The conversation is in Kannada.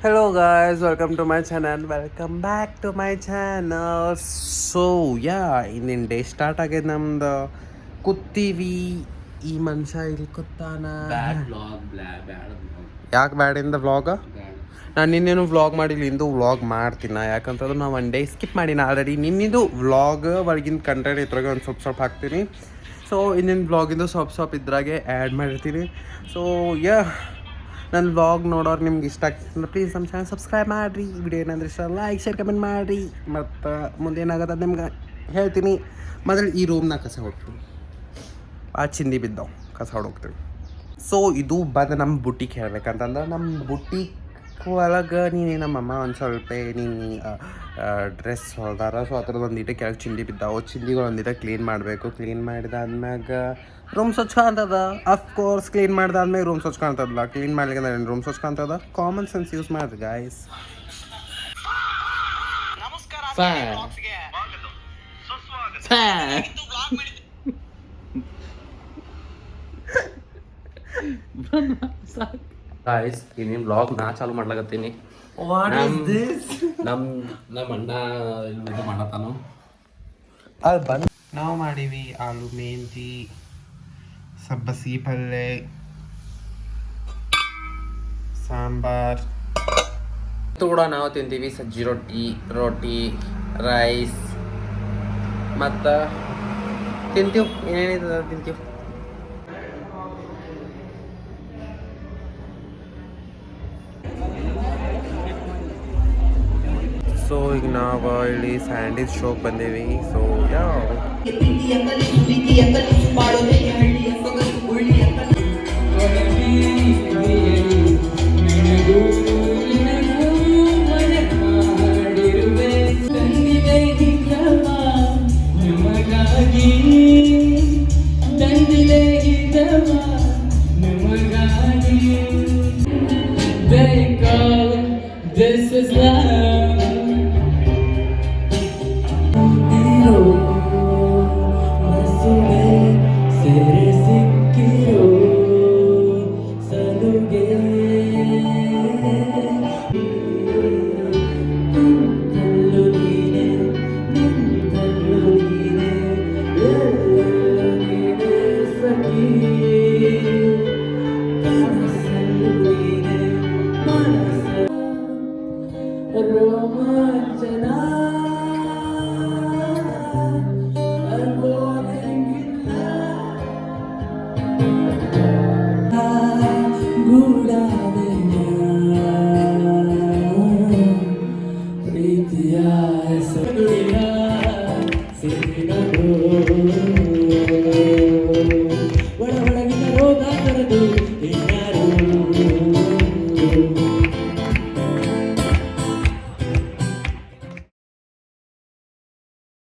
Hello guys, welcome to my channel. Welcome back to my channel. So yeah, ಇನ್ನಿನ್ ಡೇ ಸ್ಟಾರ್ಟ್ ಆಗೈತೆ ನಮ್ದು. ಕೂತೀವಿ, ಈ ಮನುಷ್ಯ ಇಲ್ಲಿ ಕೂತಾನ. ಯಾಕೆ ಬ್ಯಾಡಿಂದ ವ್ಲಾಗ? ನಾನು ನಿನ್ನೇನು ವ್ಲಾಗ್ ಮಾಡಿಲ್ಲ, ಇಂದು ವ್ಲಾಗ್ ಮಾಡ್ತೀನಿ. ಯಾಕಂತಂದ್ರೆ ನಾವು ಒನ್ ಡೇ ಸ್ಕಿಪ್ ಮಾಡೀನಿ ಆಲ್ರೆಡಿ. ನಿನ್ನಿದು ವ್ಲಾಗ್ ಒಳಗಿನ ಕಂಟೆಂಟ್ ಇದ್ರಾಗೆ ಒಂದು ಸ್ವಲ್ಪ ಹಾಕ್ತೀನಿ. ಸೊ ಇನ್ನಿನ ವ್ಲಾಗಿಂದು ಸ್ವಲ್ಪ ಇದ್ರಾಗೆ ಆ್ಯಡ್ ಮಾಡಿರ್ತೀನಿ. ಸೊ ಯಾ, ನನ್ನ ವ್ಲಾಗ್ ನೋಡೋರು ನಿಮ್ಗೆ ಇಷ್ಟ ಆಗ್ತದೆ ಪ್ಲೀಸ್ ನಮ್ಮ ಚಾನಲ್ ಸಬ್ಸ್ಕ್ರೈಬ್ ಮಾಡಿರಿ. ಈ ವಿಡಿಯೋ ಏನಂದ್ರೆ ಇಷ್ಟ ಲೈಕ್ ಶೇರ್ ಕಮೆಂಟ್ ಮಾಡಿರಿ. ಮತ್ತು ಮುಂದೆ ಏನಾಗುತ್ತೆ ಅದು ನಿಮ್ಗೆ ಹೇಳ್ತೀನಿ. ಮೊದಲು ಈ ರೂಮ್ನಾಗ ಕಸ ಹೊಡ್ತೀವಿ, ಆ ಚಿಂದಿ ಬಿದ್ದವು, ಕಸ ಹೊಡೋಗ್ತೀವಿ. ಸೊ ಇದು ಬಂದು ನಮ್ಮ ಬುಟ್ಟಿಗೆ ಹೇಳ್ಬೇಕಂತಂದ್ರೆ ನಮ್ಮ ಬುಟ್ಟಿಗೆ ಒಳಗೆ ನಮ್ಮಮ್ಮ ಒಂದು ಸ್ವಲ್ಪ ಡ್ರೆಸ್ ಹೊಲ್ದಾರ. ಸೊ ಆ ಥರದ್ದು ಒಂದಿಟ ಕೆಳಗೆ ಚಿಂದಿ ಬಿದ್ದಾವೆ. ಚಿಂದಿಗಳು ಒಂದಿಟ ಕ್ಲೀನ್ ಮಾಡಬೇಕು. ಕ್ಲೀನ್ ಮಾಡಿದಾದ್ಮ್ಯಾಗ ರೂಮ್ ಸ್ವಚ್ಛ ಕಾಣ್ತದ. ಅಫ್ಕೋರ್ಸ್ ಕ್ಲೀನ್ ಮಾಡಿದಾದ್ಮೇಲೆ ರೂಮ್ ಸ್ವಚ್ಛ ಕಾಣ್ತದಲ್ಲ. ಕ್ಲೀನ್ ಮಾಡ್ಲಿಕ್ಕೆ ರೂಮ್ ಸ್ವಚ್ಛ ಕಾಣ್ತದ. ಕಾಮನ್ ಸೆನ್ಸ್ ಯೂಸ್ ಮಾಡಿರಿ ಗಾಯ್ಸ್. ಗಾಯ್ಸ್ ಇನ್ನೇನು ವ್ಲಾಗ್ ನಾ ಚಾಲು ಮಾಡ್ಲಾಕತ್ತೀನಿ. ನಮ್ಮ ಅಣ್ಣ ಇದು ಮಾಡತ್ತಾನು. ಅದು ಬಂದು ನಾವು ಮಾಡೀವಿ ಆಲೂ ಮೆಂತಿ, ಸಬ್ಬಸಿ ಪಲ್ಯ, ಸಾಂಬಾರ್ ಕೂಡ ನಾವು ತಿಂತೀವಿ. ಸಜ್ಜಿ ರೊಟ್ಟಿ ರೈಸ್ ಮತ್ತು ತಿಂತೀವಿ. ಏನೇನಿದೆ ತಿಂತೀವಿ. ಸೊ ಈಗ ನಾವು ಇಲ್ಲಿ ಸ್ಯಾಂಡೀಸ್ ಶೋಗೆ ಬಂದೇವಿ. ಸೊ ಯಾವ This is love. ಒಳಗಿನ ರೋಗ ತೊರೆದು